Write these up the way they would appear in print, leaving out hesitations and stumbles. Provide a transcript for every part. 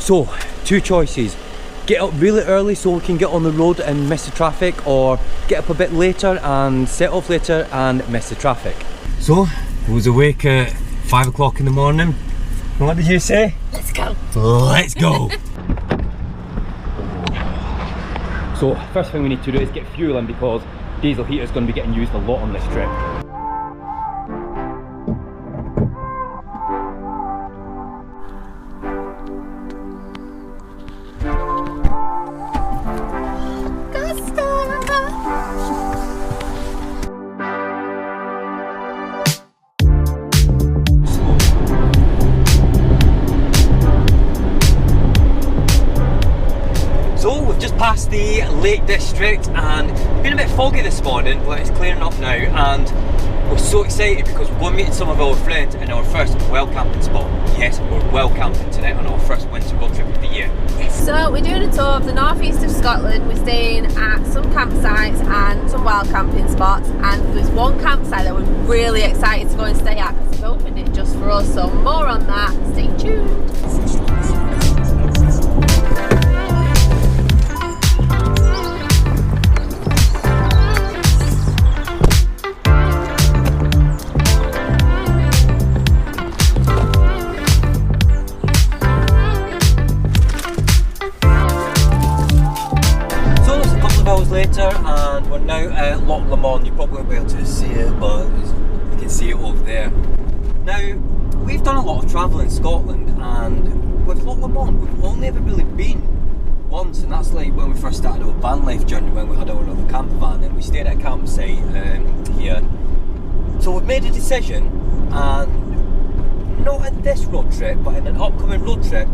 So, two choices. Get up really early so we can get on the road and miss the traffic, or get up a bit later and set off later and miss the traffic. So, I was awake at 5 o'clock in the morning. What did you say? Let's go. Let's go. So, first thing we need to do is get fuel in, because diesel heater is going to be getting used a lot on this trip. Past the Lake District, and it's been a bit foggy this morning, but it's clearing up now, and we're so excited because we're going to meet some of our friends in our first well camping spot. Yes, we're well camping tonight on our first winter road trip of the year. So we're doing a tour of the northeast of Scotland. We're staying at some campsites and some wild camping spots, and there's one campsite that we're really excited to go and stay at because they've opened it just for us, so more on that, stay tuned. Later, and we're now at Loch Lomond. You probably won't be able to see it, but you can see it over there. Now, we've done a lot of travel in Scotland, and with Loch Lomond we've only ever really been once, and that's like when we first started our Vanlife journey, when we had our little campervan and we stayed at a campsite here. So we've made a decision, and not in this road trip, but in an upcoming road trip,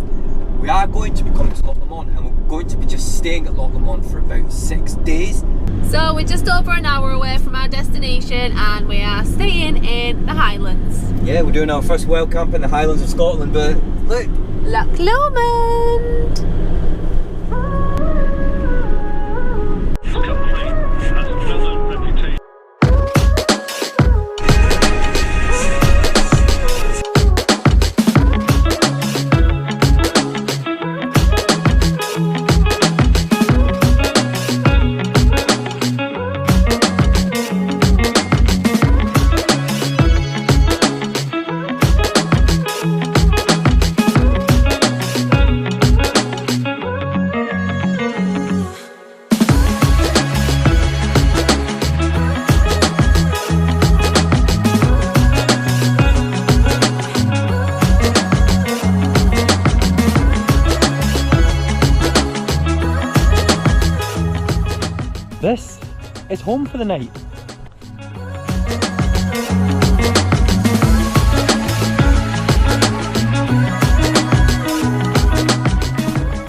we are going to be coming to Loch Lomond, and we're going to be just staying at Loch Lomond for about 6 days. So we're just over an hour away from our destination, and we are staying in the Highlands. Yeah, we're doing our first wild camp in the Highlands of Scotland, but look! Loch Lomond! This is home for the night.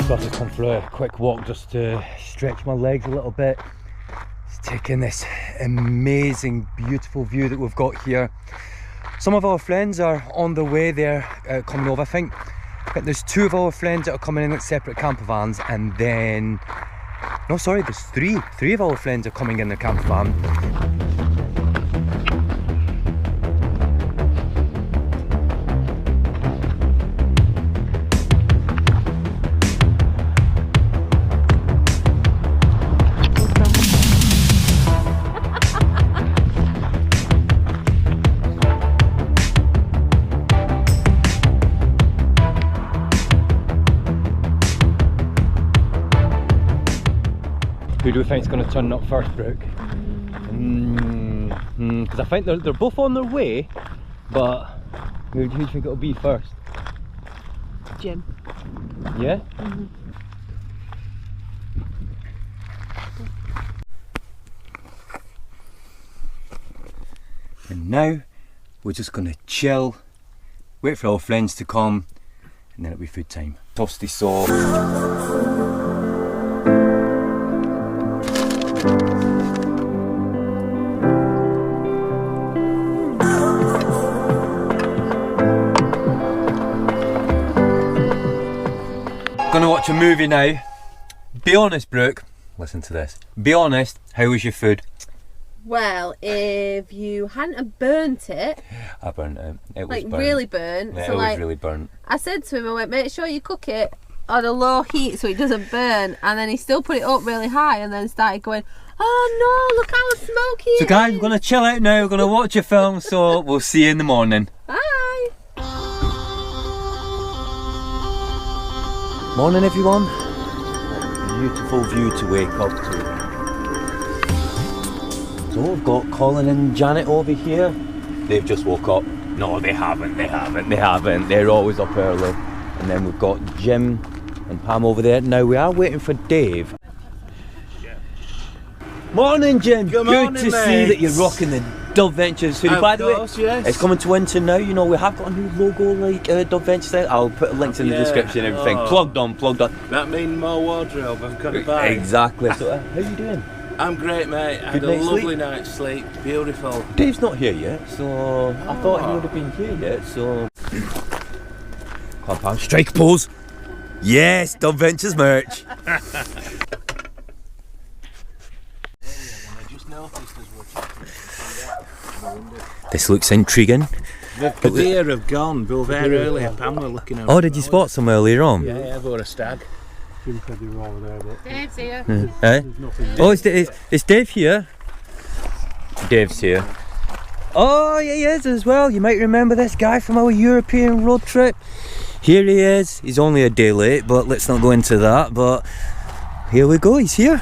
So I've just come for a quick walk just to stretch my legs a little bit. Just taking this amazing, beautiful view that we've got here. Some of our friends are on their way there, coming over. I think there's 2 of our friends that are coming in with separate campervans, and then no, sorry, there's 3. 3 of our friends are coming in their campervan. Who do we think is going to turn up first, Brooke? Because I think they're both on their way, but who do you think it'll be first? Jim. Yeah? Mm-hmm. And now we're just going to chill, wait for our friends to come, and then it'll be food time. Toasty sauce. Gonna watch a movie now. Be honest, Brooke. Listen to this. Be honest, how was your food? Well, if you hadn't have burnt it, I burnt it. It was like burnt. really burnt. Yeah, so it like, was really burnt. I said to him, I went, make sure you cook it on a low heat so it doesn't burn, and then he still put it up really high and then started going, oh no, look how smoky it is. So guys, we're going to chill out now, we're going to watch a film, so we'll see you in the morning. Bye. Morning everyone. Beautiful view to wake up to. So we've got Colin and Janet over here. They've just woke up. No, they haven't. They're always up early. And then we've got Jim and Pam over there. Now we are waiting for Dave. Morning, Jim. Good morning, to see that you're rocking the dubventures hoodie. By the way, yes. It's coming to winter now. You know, we have got a new logo like dubventures there. I'll put links in the description and everything. Plugged on. That means more wardrobe. I've got to buy. Exactly. So, how are you doing? I'm great, mate. I had a lovely night's sleep. Beautiful. Dave's not here yet, so I thought he would have been here yet, so... Come on, Pam. Strike a pose. Yes, dubventures merch. This looks intriguing. The deer have gone. We were there earlier. Pam were looking over. Oh, did you spot some earlier on? Yeah, we were a stag. Dave's here. Eh? Oh, is Dave here? Dave's here. Oh, yeah, he is as well. You might remember this guy from our European road trip. Here he is. He's only a day late, but let's not go into that. But here we go, he's here.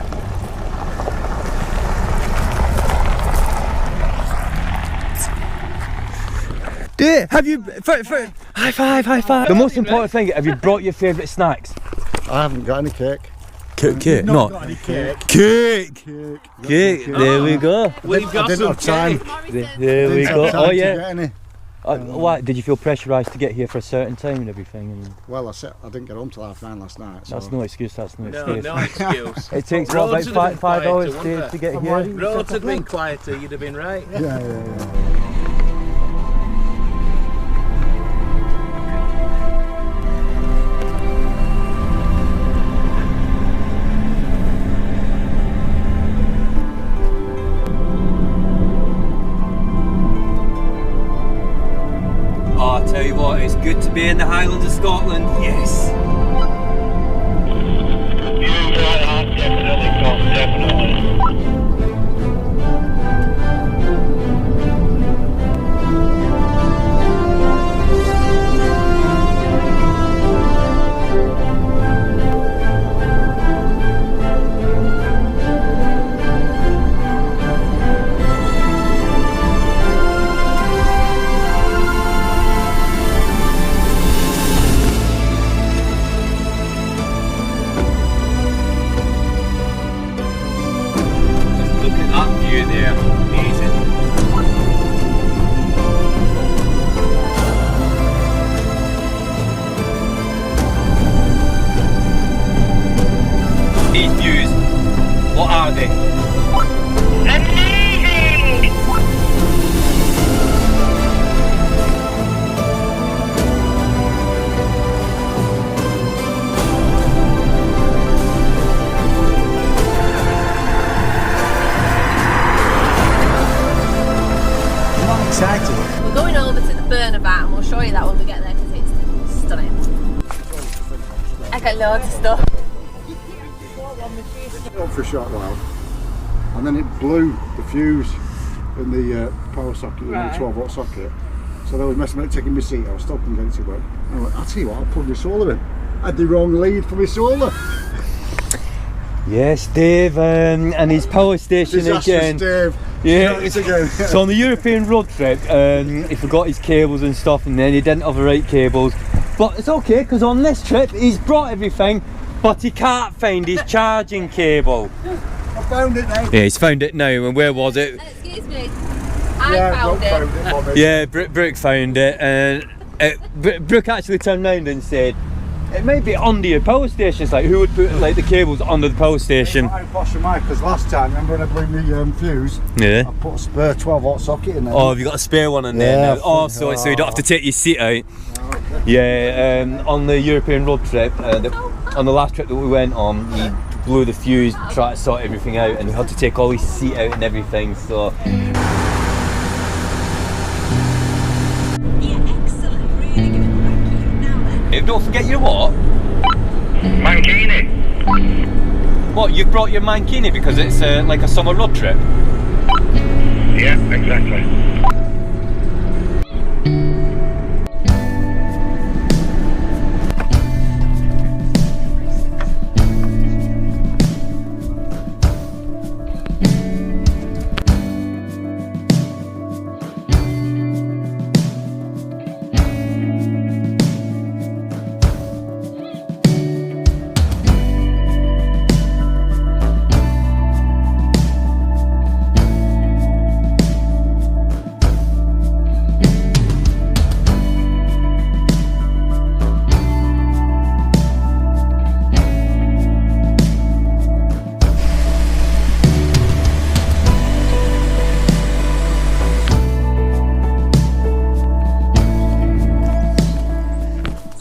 Dave, have you... high five. The most important thing, have you brought your favourite snacks? I haven't got any cake. Cake? Not got any cake. Cake! There we go. We've got didn't have time. There we go. Oh yeah. Get any. What, did you feel pressurised to get here for a certain time and everything? And Well, I didn't get home till 9:30 last night. So. that's no excuse. No excuse. It takes Roads what, would about have five been hours quieter, to get From here? where? Roads had been quieter, you'd have been right. Yeah. Oh, I tell you what, it's good to be in the Highlands of Scotland. Yes. Definitely. We're going over to the Burnabout and we'll show you that when we get there because it's stunning. I got loads of stuff. Up for a short while, and then it blew the fuse in the power socket, the 12-volt socket. So I was messing about taking my seat. I was stopping getting to work. I went, I'll tell you what, I'll plug my solar in. I had the wrong lead for my solar. Yes, Dave, and his power station again. Dave. Yeah, Again. so on the European road trip, he forgot his cables and stuff, and then he didn't have the right cables. But it's okay, because on this trip he's brought everything, but he can't find his charging cable. I found it now. Yeah, he's found it now. And where was it? Excuse me. I found it. Yeah, Brooke found it, and Brooke actually turned round and said, it may be under your power station. It's like, who would put like the cables under the power station? I'm posh of mine, because last time, remember when I blew my fuse? Yeah. I put a spare 12-volt socket in there. Oh, have you got a spare one in there now? Oh, so you don't have to take your seat out. Yeah, on the European road trip, on the last trip that we went on, he blew the fuse, tried to sort everything out, and he had to take all his seat out and everything, so... Yeah, excellent. Really giving the back now then. Don't forget your what? What, you've brought your mankini because it's like a summer road trip? Yeah, exactly.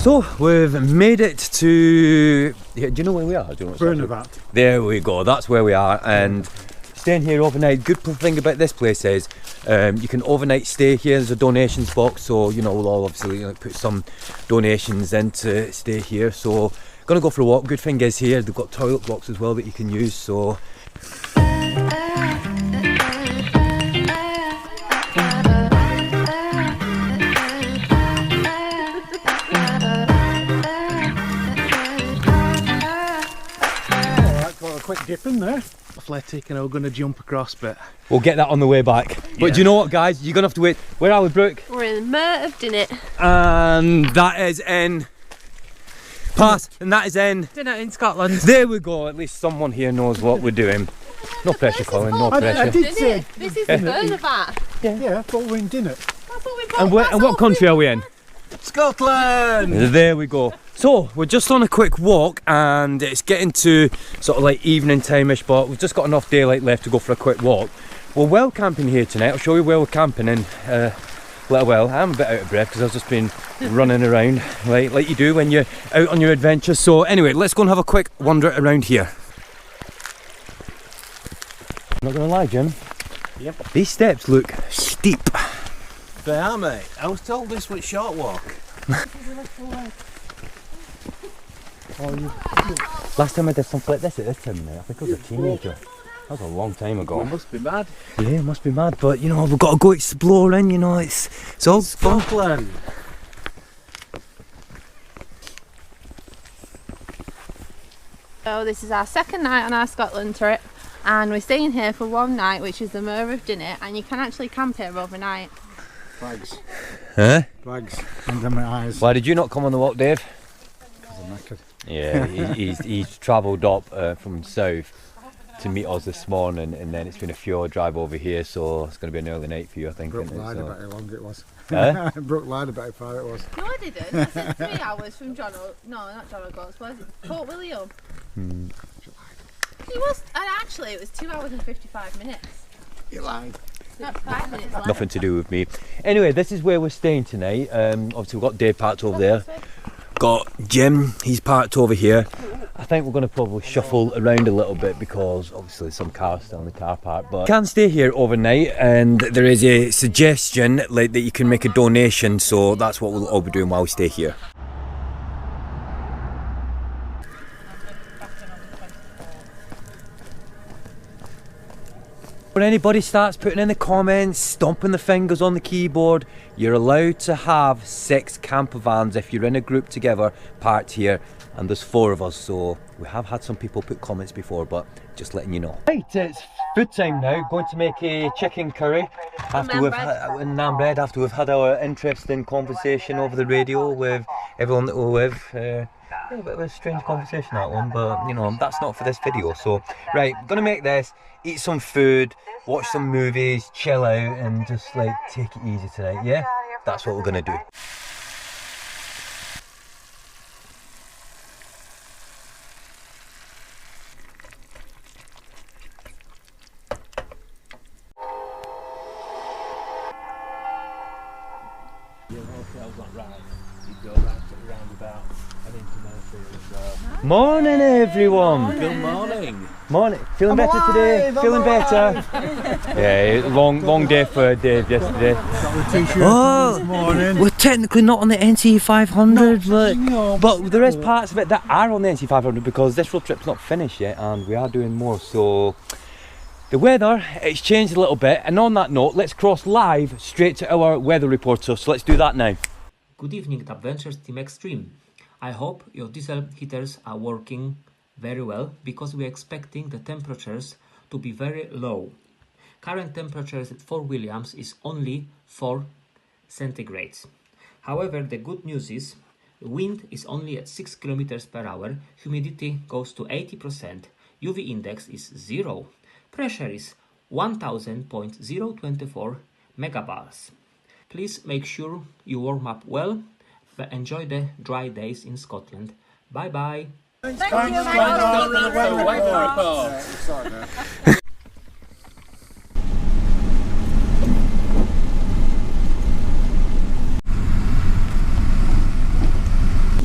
So we've made it to, do you know where we are? Do you know what's Burnavat. There we go, that's where we are, and staying here overnight. Good thing about this place is you can overnight stay here. There's a donations box, so you know we'll all obviously put some donations in to stay here. So gonna go for a walk. Good thing is here they've got toilet blocks as well that you can use, so Quick dip in there. Athletic, and I'm going to jump across, but we'll get that on the way back. But do you know what, guys? You're gonna have to wait. Where are we, Brooke? We're in the Mer of Dinnet. And that is in Pass, and that is in Dinnet in Scotland. There we go. At least someone here knows what we're doing. No pressure, Colin. No pressure. I did say. This is the Burnavat. Yeah, but we're in Dinnet. That's what we've got. And what country are we in? Scotland! There we go. So we're just on a quick walk, and it's getting to sort of like evening time-ish, but we've just got enough daylight left to go for a quick walk. We're well camping here tonight. I'll show you where we're camping in a little while. I'm a bit out of breath because I've just been running around like you do when you're out on your adventures. So anyway, let's go and have a quick wander around here. I'm not gonna lie, Jim. Yep. These steps look steep. They are, mate. I was told this was short walk. Last time I did something like this at this time, mate, I think I was a teenager. That was a long time ago. It must be mad. Yeah, it must be mad, but you know, we've got to go exploring, you know, it's all fun. Scotland. So this is our second night on our Scotland trip, and we're staying here for one night, which is the Mer of Dinnet, and you can actually camp here overnight. Bags. Huh? Bags under my eyes. Why did you not come on the walk, Dave? I'm knackered. Yeah, he's travelled up from south to meet us this morning, and then it's been a few hour drive over here, so it's going to be an early night for you, I think. Brooke isn't it? lied So- about how long it was. Huh? Brooke lied about how far it was. No, I didn't. I said 3 hours from not John O'Groats, was it? Port William. He was, and actually it was 2 hours and 55 minutes. You lied. Not 5 minutes left. Nothing to do with me. Anyway, this is where we're staying tonight. Obviously we've got Dave parked over there. Got Jim, he's parked over here. I think we're going to probably shuffle around a little bit because obviously some cars still in the car park, but you can stay here overnight, and there is a suggestion like that you can make a donation, so that's what we'll all be doing while we stay here. When anybody starts putting in the comments, stomping the fingers on the keyboard, you're allowed to have 6 campervans if you're in a group together parked here, and there's 4 of us, so we have had some people put comments before, but just letting you know. Right, it's food time now. Going to make a chicken curry after we've had naan bread, after we've had our interesting conversation over the radio with everyone that we're with. Yeah, a bit of a strange conversation, that one, but you know, that's not for this video. So right, gonna make this, eat some food, watch some movies, chill out, and just like take it easy tonight. Yeah, that's what we're gonna do. Your hotels on right. You go right to the roundabout and into Murphy as well. Morning everyone. Good morning. Morning. Feeling better today? Feeling better? Yeah, long day for Dave yesterday. Oh, morning. We're technically not on the NE250, but there is parts of it that are on the NE250 because this road trip's not finished yet and we are doing more. So the weather, it's changed a little bit, and on that note, let's cross live straight to our weather reporter. So let's do that now. Good evening, Dubventures Team Extreme. I hope your diesel heaters are working very well because we're expecting the temperatures to be very low. Current temperatures at Fort Williams is only 4 centigrades. However, the good news is the wind is only at 6 kilometers per hour, humidity goes to 80%, UV index is 0, pressure is 1000.024 megabars. Please make sure you warm up well, but enjoy the dry days in Scotland. Bye bye. Thank you, Michael.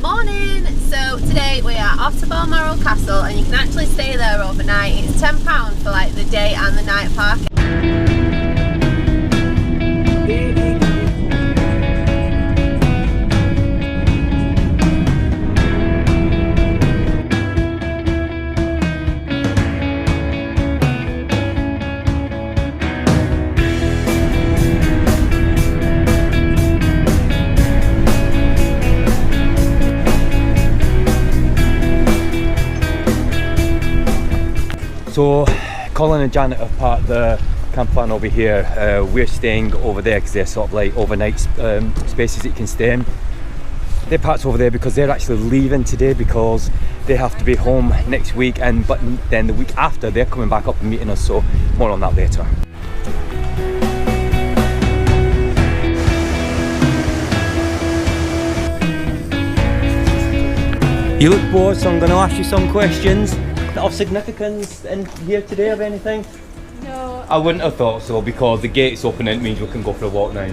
Morning! So today we are off to Balmoral Castle and you can actually stay there overnight. It's £10 for like the day and the night parking. So Colin and Janet have parked the campervan over here. We're staying over there because they're sort of like overnight spaces that you can stay in. They're parked over there because they're actually leaving today because they have to be home next week, but then the week after they're coming back up and meeting us, so more on that later. You look bored, so I'm going to ask you some questions of significance in here today of anything? No. I wouldn't have thought so because the gate's open and it means we can go for a walk now.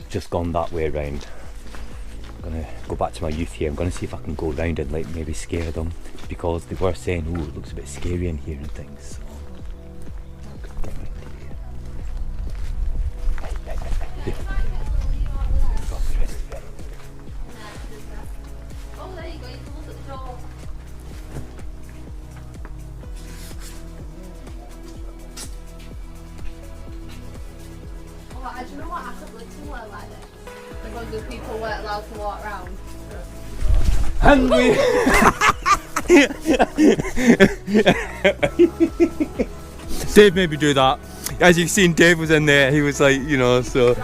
Just gone that way round. I'm gonna go back to my youth here. I'm gonna see if I can go round and like maybe scare them because they were saying, "Oh, it looks a bit scary in here and things." So, get round here. Oh, there you go, you can look at the door. Oh, do you know what? I could live somewhere like this. Because the people weren't allowed to walk around. And we Dave made me do that. As you've seen, Dave was in there. He was like, you know, so.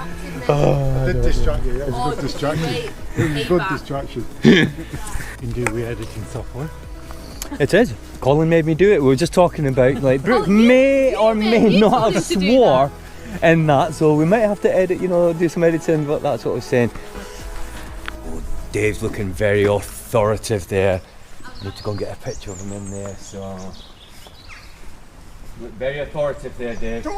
I did distract you, yeah, it was a good distraction. It was a good distraction. You can do the editing software. It is. Colin made me do it. We were just talking about like Brooke may or may not have swore in that, so we might have to edit, you know, do some editing, but that's what I was saying. Oh, Dave's looking very authoritative there. I need to go and get a picture of him in there, so. Look very authoritative there, Dave. You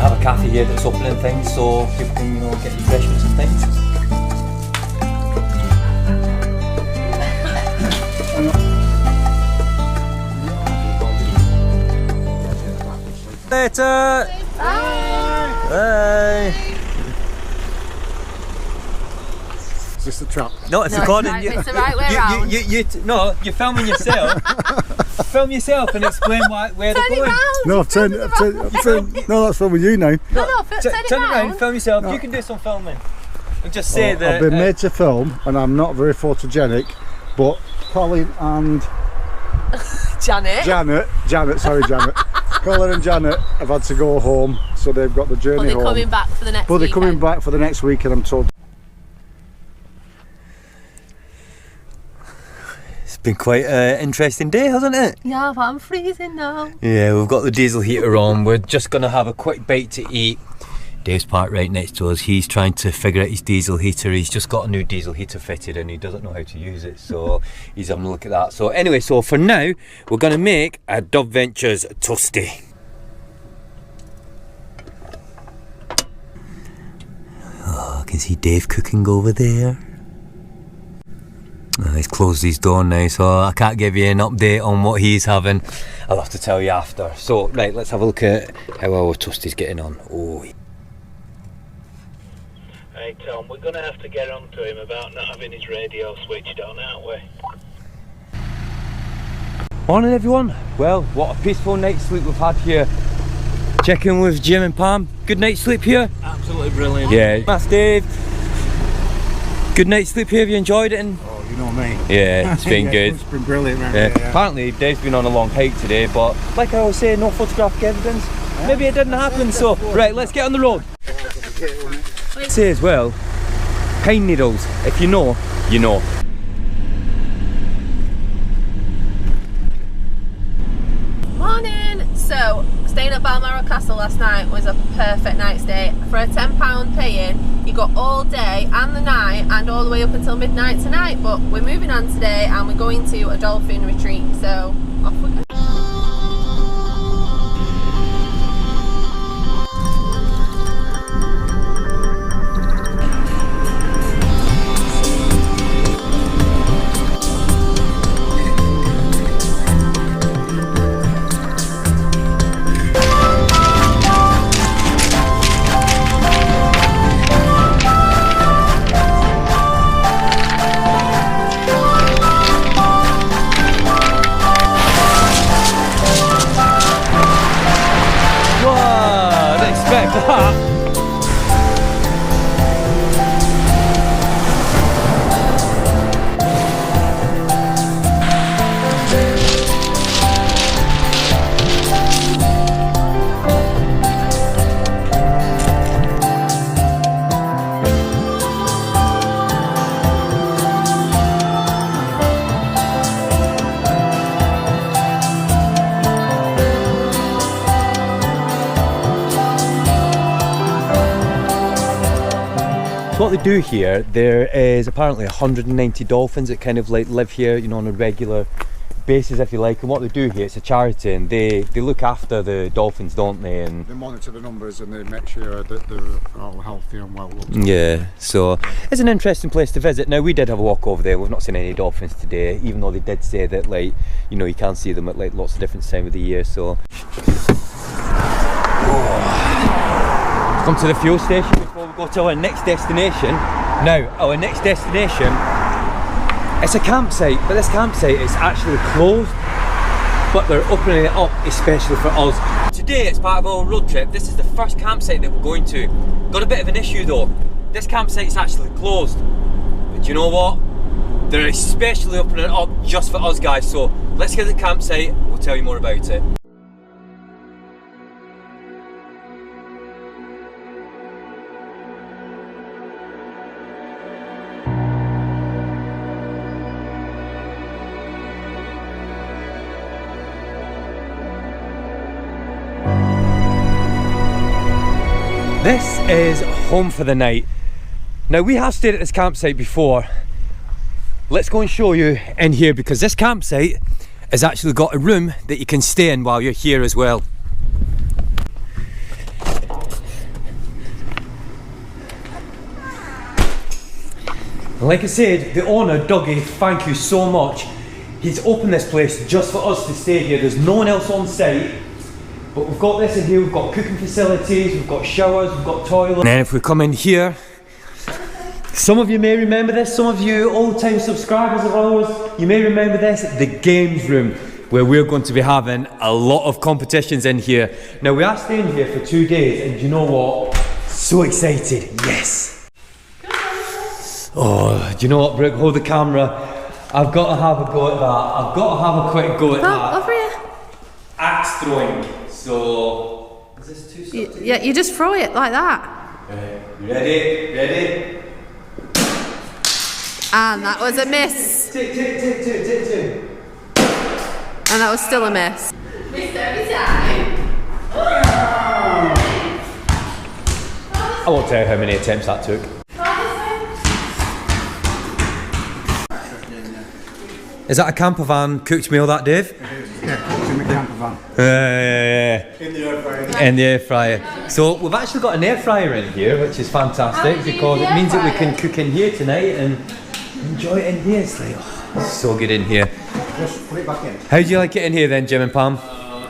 have a cafe here that's open and things, so people can, you know, get refreshments and things. Later. Bye. Bye. Is this the trap? No, it's No, recording. it's the right way round. No, you're filming yourself. Film yourself and explain where they're Turn it going. round. No, I've turned, no, that's filming you now. No, turn it Turn it round. around, film yourself. You can do some filming. and just say that I've been made to film, and I'm not very photogenic, but Colin and Janet. Janet. Colin and Janet have had to go home, so they've got the journey But they're home. coming back for the next But they're coming weekend. back for the next weekend, I'm told. it's been quite an interesting day, hasn't it? Yeah, but I'm freezing now. Yeah, we've got the diesel heater on. We're just going to have a quick bite to eat. Dave's parked right next to us. He's trying to figure out his diesel heater. He's just got a new diesel heater fitted and he doesn't know how to use it, so he's having a look at that. So anyway, so for now we're going to make a Dubventures toasty. Oh, I can see Dave cooking over there. Oh, he's closed his door now, so I can't give you an update on what he's having. I'll have to tell you after. So right, let's have a look at how our toasty's getting on. Oh. Hey Tom, we're going to have to get on to him about not having his radio switched on, aren't we? Morning everyone. Well, what a peaceful night's sleep we've had here. Check in with Jim and Pam. Good night's sleep here? Absolutely brilliant. Yeah. Mass Dave. Good night's sleep here, have you enjoyed it? Oh, you know me. Yeah, it's been good. It's been brilliant, man. Yeah. Apparently Dave's been on a long hike today, but like I always say, no photographic evidence. Maybe it didn't happen, so right, let's get on the road. Say as well, pine needles, if you know, you know. Morning! So, staying at Balmoral Castle last night was a perfect night's stay. For a £10 pay-in, you got all day and the night and all the way up until midnight tonight. But we're moving on today and we're going to a dolphin retreat, so off we go. What they do here, there is apparently 190 dolphins that kind of like live here, you know, on a regular basis, if you like. And what they do here, it's a charity, and they look after the dolphins, don't they? And They monitor the numbers and they make sure that they're all healthy and well looked after. yeah, so it's an interesting place to visit. Now we did have a walk over there. We've not seen any dolphins today, even though they did say that, like, you know, you can see them at like lots of different times of the year. So come to the fuel station before we go to our next destination. Now, our next destination, it's a campsite, but this campsite is actually closed, but they're opening it up especially for us. Today, as part of our road trip, this is the first campsite that we're going to. Got a bit of an issue though. This campsite is actually closed, but you know what? They're especially opening it up just for us guys, so let's get to the campsite, we'll tell you more about it. This is home for the night. Now we have stayed at this campsite before. Let's go and show you in here, because this campsite has actually got a room that you can stay in while you're here as well. Like I said, the owner, Dougie, thank you so much. He's opened this place just for us to stay here. There's no one else on site. But we've got this in here, we've got cooking facilities, we've got showers, we've got toilets. And then if we come in here, some of you may remember this, some of you old-time subscribers of ours, you may remember this, the games room, where we're going to be having a lot of competitions in here. Now we are staying here for 2 days, and you know what? So excited, yes! Oh, do you know what, Brooke? Hold the camera. I've got to have a go at that. I've got to have a quick go at that. Over here. Axe throwing. So, is this too stuck? Yeah, you just throw it like that. You ready? Ready? And that was a miss. Two. And that was still a miss. Miss every time. I won't tell you how many attempts that took. Is that a campervan cooked meal, that, Dave? Yeah, it's in the campervan. Yeah. In the air fryer. In the air fryer. So we've actually got an air fryer in here, which is fantastic because it means that we can cook in here tonight and enjoy it in here. It's like, oh, it's so good in here. Just put it back in. How do you like it in here then, Jim and Pam?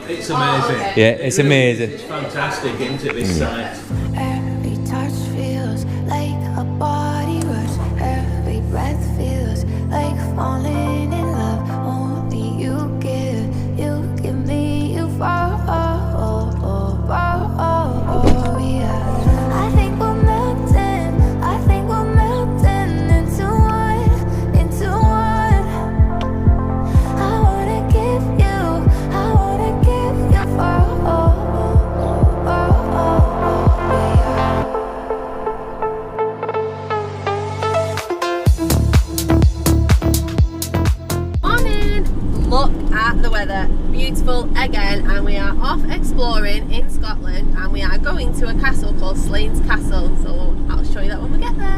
It's amazing. Yeah, it's amazing. It's fantastic, isn't it, this site? Every touch feels like a body rush. Every breath feels like falling in love. Only you give me, you fall. Yeah. I think we're melting into one. I wanna give you Look at the weather, beautiful again, and we are off exploring in Scotland, and we are going to a castle called Slains Castle, so I'll show you that when we get there.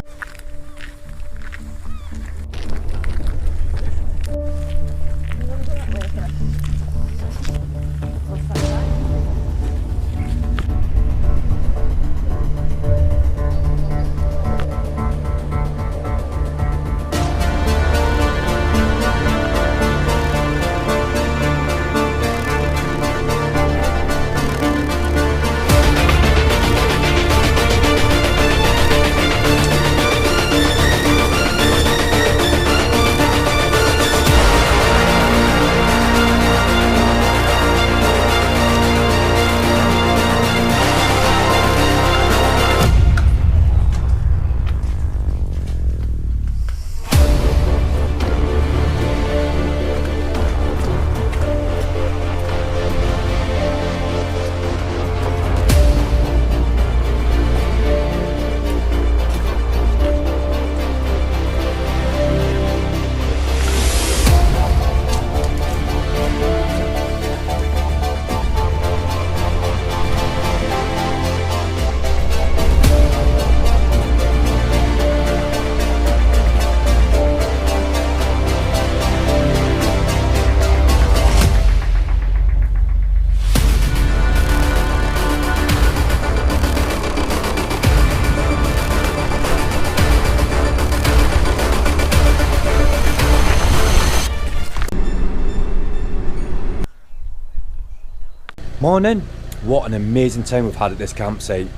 Morning. What an amazing time we've had at this campsite.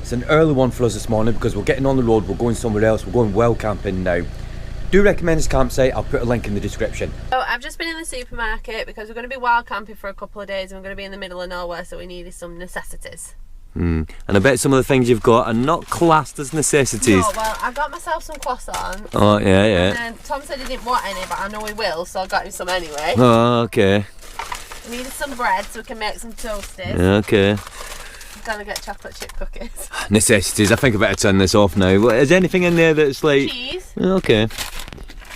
It's an early one for us this morning because we're getting on the road, we're going somewhere else, we're going well camping now. Do recommend this campsite, I'll put a link in the description. So I've just been in the supermarket because we're going to be wild camping for a couple of days and we're going to be in the middle of nowhere, so we needed some necessities. And I bet some of the things you've got are not classed as necessities. No, well, I got myself some croissants. Oh, yeah. And then Tom said he didn't want any, but I know he will, so I got him some anyway. Oh, okay. We needed some bread so we can make some toasties. Okay. I'm gonna get chocolate chip cookies. Necessities, I think I better turn this off now. Is there anything in there that's like... Cheese. Okay.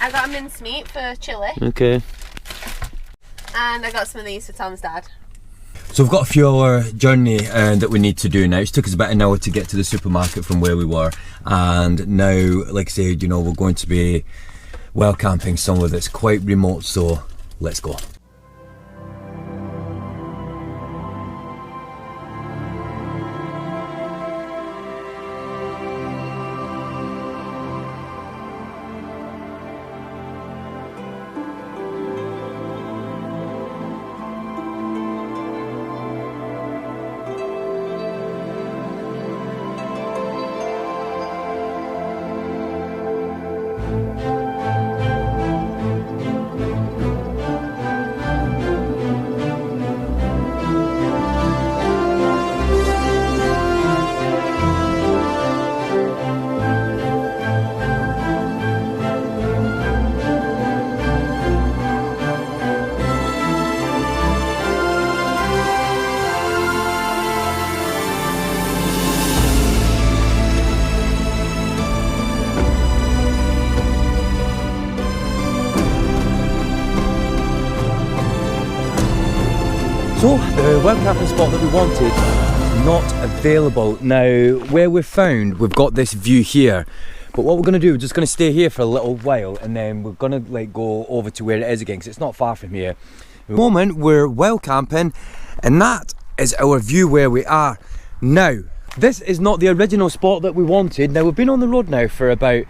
I got a mincemeat for chilli. Okay. And I got some of these for Tom's dad. So we've got a few hour journey that we need to do now. It took us about an hour to get to the supermarket from where we were, and now, like I said, you know, we're going to be well camping somewhere that's quite remote, so let's go. So the wild camping spot that we wanted is not available. Now where we've found, we've got this view here, but what we're going to do, we're just going to stay here for a little while and then we're going to like go over to where it is again because it's not far from here. At the moment we're wild camping and that is our view where we are now. This is not the original spot that we wanted. Now we've been on the road now for about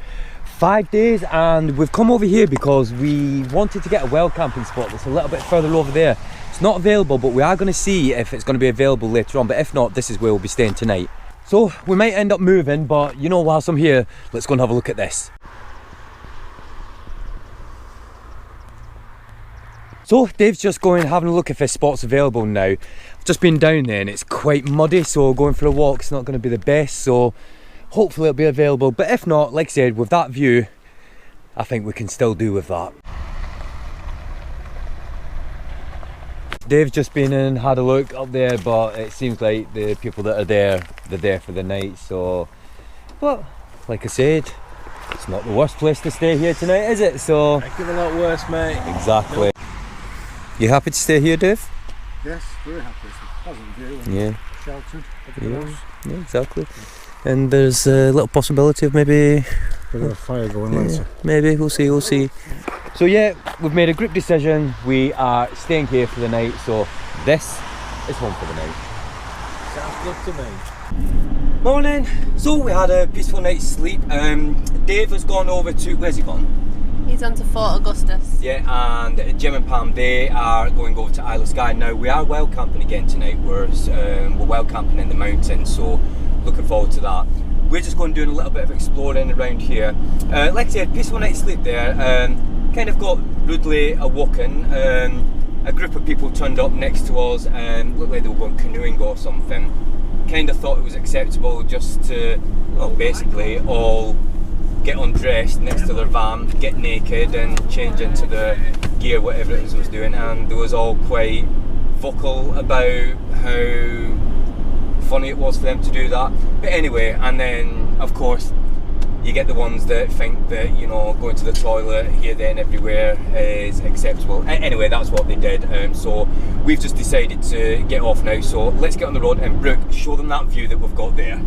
5 days and we've come over here because we wanted to get a wild camping spot that's a little bit further over there. It's not available, but we are going to see if it's going to be available later on, but if not, this is where we'll be staying tonight. So we might end up moving, but you know, whilst I'm here, let's go and have a look at this. So Dave's just going having a look if this spot's available now. I've just been down there and it's quite muddy, so going for a walk's not going to be the best, so hopefully it'll be available, but if not, like I said, with that view, I think we can still do with that. Dave's just been in and had a look up there, but it seems like the people that are there, they're there for the night, so, but like I said, it's not the worst place to stay here tonight, is it? So It could be a lot worse, mate. exactly. You happy to stay here, Dave? Yes, very happy. It's a pleasant view and Yeah. sheltered. Everything else. Yeah, exactly. And there's a little possibility of maybe, Bit of a fire going later. maybe, we'll see. So yeah, we've made a group decision. We are staying here for the night, so this is home for the night. Sounds good to me. Morning. So we had a peaceful night's sleep. Dave has gone over to, where's he gone? He's on to Fort Augustus. Yeah, and Jim and Pam, they are going over to Isle of Skye. Now we are wild camping again tonight. We're wild camping in the mountains, so looking forward to that. We're just going doing a little bit of exploring around here. Like I said, peaceful night's sleep there. Kind of got rudely awoken. A group of people turned up next to us and looked like they were going canoeing or something. Kind of thought it was acceptable just to, well, basically all get undressed next to their van, get naked and change into the gear, whatever it was doing, and they was all quite vocal about how funny it was for them to do that. But anyway, and then of course you get the ones that think that, you know, going to the toilet here, there and everywhere is acceptable. Anyway, that's what they did. So we've just decided to get off now, so let's get on the road and Brooke, show them that view that we've got there.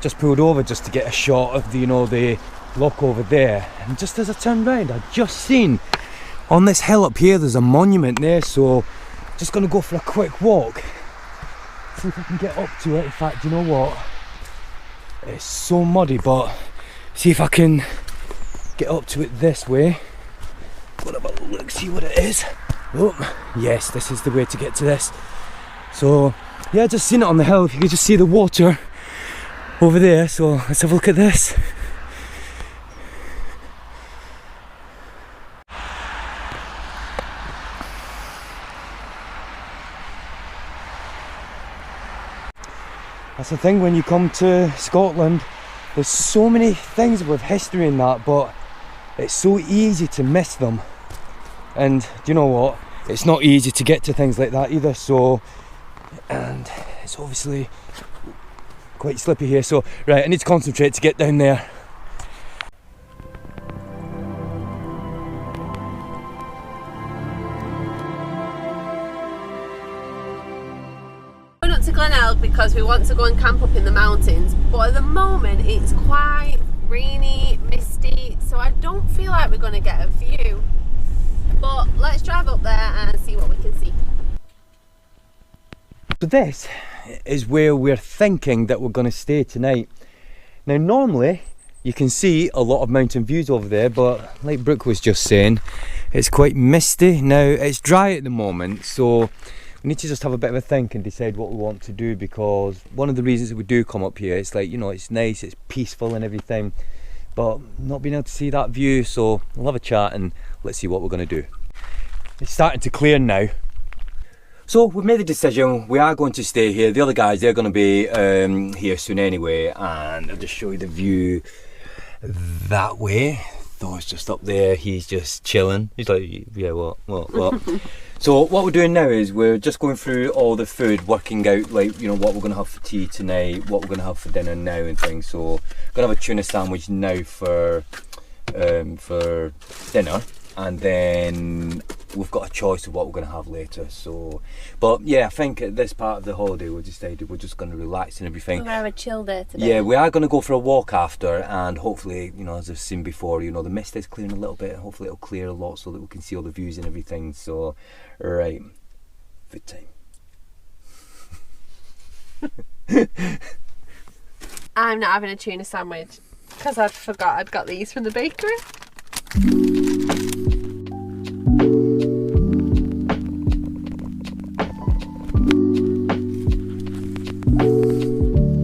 Just pulled over just to get a shot of the, you know, the loch over there, and just as I turned round I just seen on this hill up here there's a monument there, so just gonna go for a quick walk, see if I can get up to it. In fact, you know what, it's so muddy, but see if I can get up to it this way. What about a look, see what it is. Oh yes, this is the way to get to this. So yeah, just seen it on the hill. If you could just see the water over there, so let's have a look at this. That's the thing when you come to Scotland, there's so many things with history in that, but it's so easy to miss them. And do you know what? It's not easy to get to things like that either, so, and it's obviously quite slippy here, so right, I need to concentrate to get down there. We're not to Glenelg because we want to go and camp up in the mountains, but at the moment it's quite rainy, misty, so I don't feel like we're going to get a view. But let's drive up there and see what we can see. So this is where we're thinking that we're going to stay tonight. Now normally you can see a lot of mountain views over there, but like Brooke was just saying, it's quite misty. Now it's dry at the moment, so we need to just have a bit of a think and decide what we want to do, because one of the reasons that we do come up here, it's like, you know, it's nice, it's peaceful and everything, but not being able to see that view, so we'll have a chat and let's see what we're going to do. It's starting to clear now. So we've made the decision, we are going to stay here. The other guys, they're going to be here soon anyway, and I'll just show you the view that way. Thor's just up there, he's just chilling. He's like, yeah, what? So what we're doing now is we're just going through all the food, working out like, you know, what we're going to have for tea tonight, what we're going to have for dinner now and things. So going to have a tuna sandwich now for dinner, and then we've got a choice of what we're going to have later. So, but yeah, I think at this part of the holiday we decided we're just going to relax and everything. We're going to have a chill day today. Yeah, we are going to go for a walk after, and hopefully, you know, as I've seen before, you know, the mist is clearing a little bit. Hopefully it'll clear a lot so that we can see all the views and everything. So, right, food time. I'm not having a tuna sandwich because I forgot I'd got these from the bakery.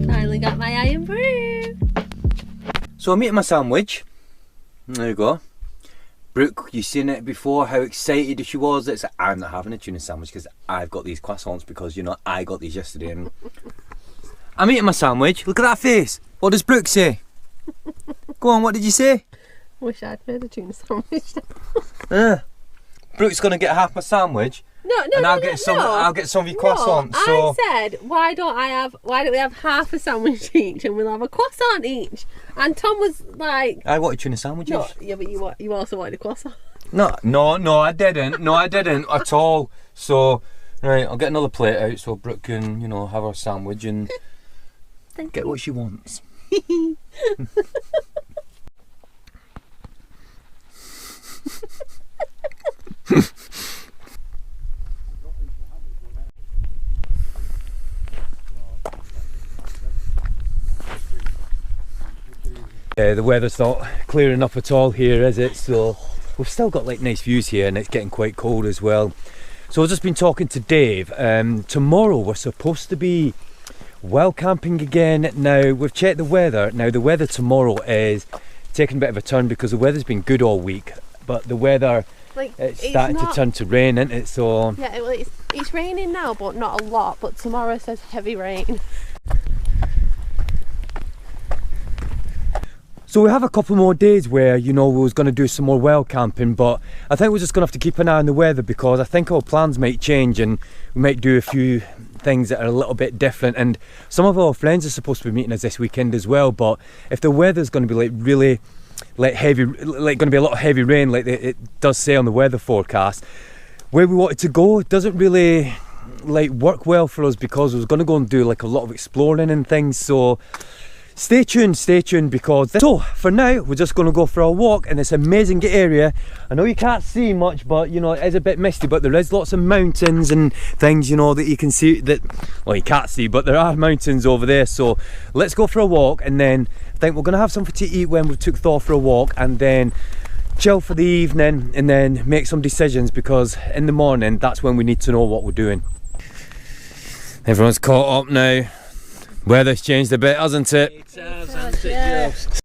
Finally got my iron brew. So I'm eating my sandwich. There you go. Brooke, you seen it before, how excited she was. It's like, I'm not having a tuna sandwich because I've got these croissants because, you know, I got these yesterday. And I'm eating my sandwich. Look at that face. What does Brooke say? Go on, what did you say? Wish I'd made a tuna sandwich. Brooke's gonna get half my sandwich. I'll get some of your croissants. So I said, why don't we have half a sandwich each and we'll have a croissant each? And Tom was like, I wanted tuna sandwiches. No, yeah, but you also wanted a croissant. No, I didn't. No, I didn't at all. So, right, I'll get another plate out so Brooke can, you know, have her sandwich and get what she wants. The weather's not clearing up at all here, is it? So we've still got like nice views here, and it's getting quite cold as well. So I've just been talking to Dave. Tomorrow we're supposed to be well camping again. Now we've checked the weather. Now the weather tomorrow is taking a bit of a turn because the weather's been good all week, but the weather, like, it's starting to turn to rain, isn't it? So yeah, it's raining now, but not a lot. But tomorrow says heavy rain. So we have a couple more days where, you know, we was going to do some more well camping, but I think we're just going to have to keep an eye on the weather because I think our plans might change and we might do a few things that are a little bit different. And some of our friends are supposed to be meeting us this weekend as well, but if the weather's going to be like really like heavy, like going to be a lot of heavy rain like it does say on the weather forecast, where we wanted to go doesn't really like work well for us because we was going to go and do like a lot of exploring and things. So stay tuned because so for now we're just going to go for a walk in this amazing area. I know you can't see much, but you know, it is a bit misty, but there is lots of mountains and things, you know, that you can see that, well, you can't see, but there are mountains over there. So let's go for a walk, and then I think we're going to have something to eat when we took Thor for a walk, and then chill for the evening and then make some decisions, because in the morning that's when we need to know what we're doing. Everyone's caught up now. Weather's changed a bit, hasn't it? It has, hasn't it?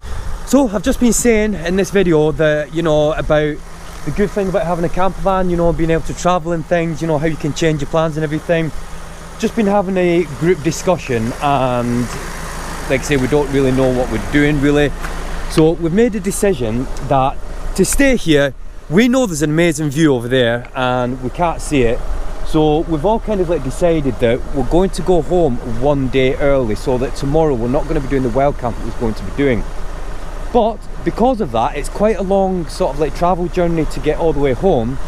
So I've just been saying in this video that, you know, about the good thing about having a camper van, you know, being able to travel and things, you know, how you can change your plans and everything. Just been having a group discussion, and like I say, we don't really know what we're doing really. So we've made a decision that to stay here, we know there's an amazing view over there and we can't see it. So we've all kind of like decided that we're going to go home one day early, so that tomorrow we're not going to be doing the wild camp that we're going to be doing. But because of that, it's quite a long sort of like travel journey to get all the way home.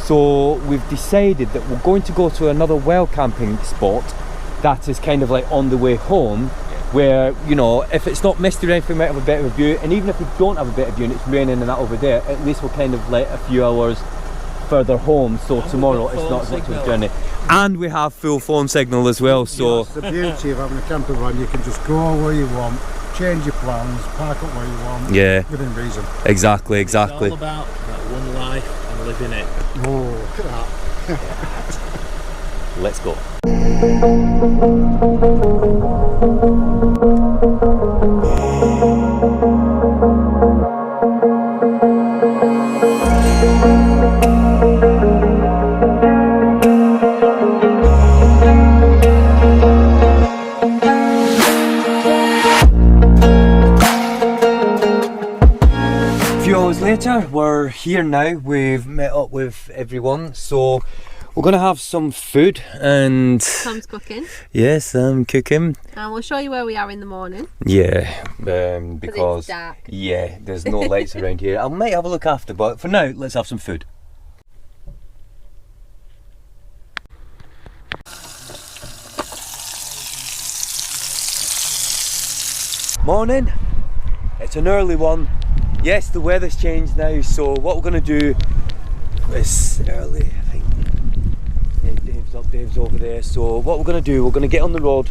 So we've decided that we're going to go to another wild camping spot that is kind of like on the way home, where, you know, if it's not misty or anything, we might have a bit of a view. And even if we don't have a bit of view and it's raining and that over there, at least we're kind of like a few hours further home, so tomorrow it's not as much of a journey. And we have full phone signal as well, so the beauty of having a camper van, you can just go where you want, change your plans, park up where you want, within reason. Exactly. It's all about that one life and living it. Oh, look at that. Let's go. later, we're here now. We've met up with everyone, so we're gonna have some food and Tom's cooking. yes, I'm cooking. And we'll show you where we are in the morning. Yeah, because it's dark. yeah, there's no lights around here. I might have a look after, but for now, let's have some food. Morning. It's an early one. Yes, the weather's changed now, so what we're going to do is early, I think. Yeah, Dave's over there. So what we're going to do, we're going to get on the road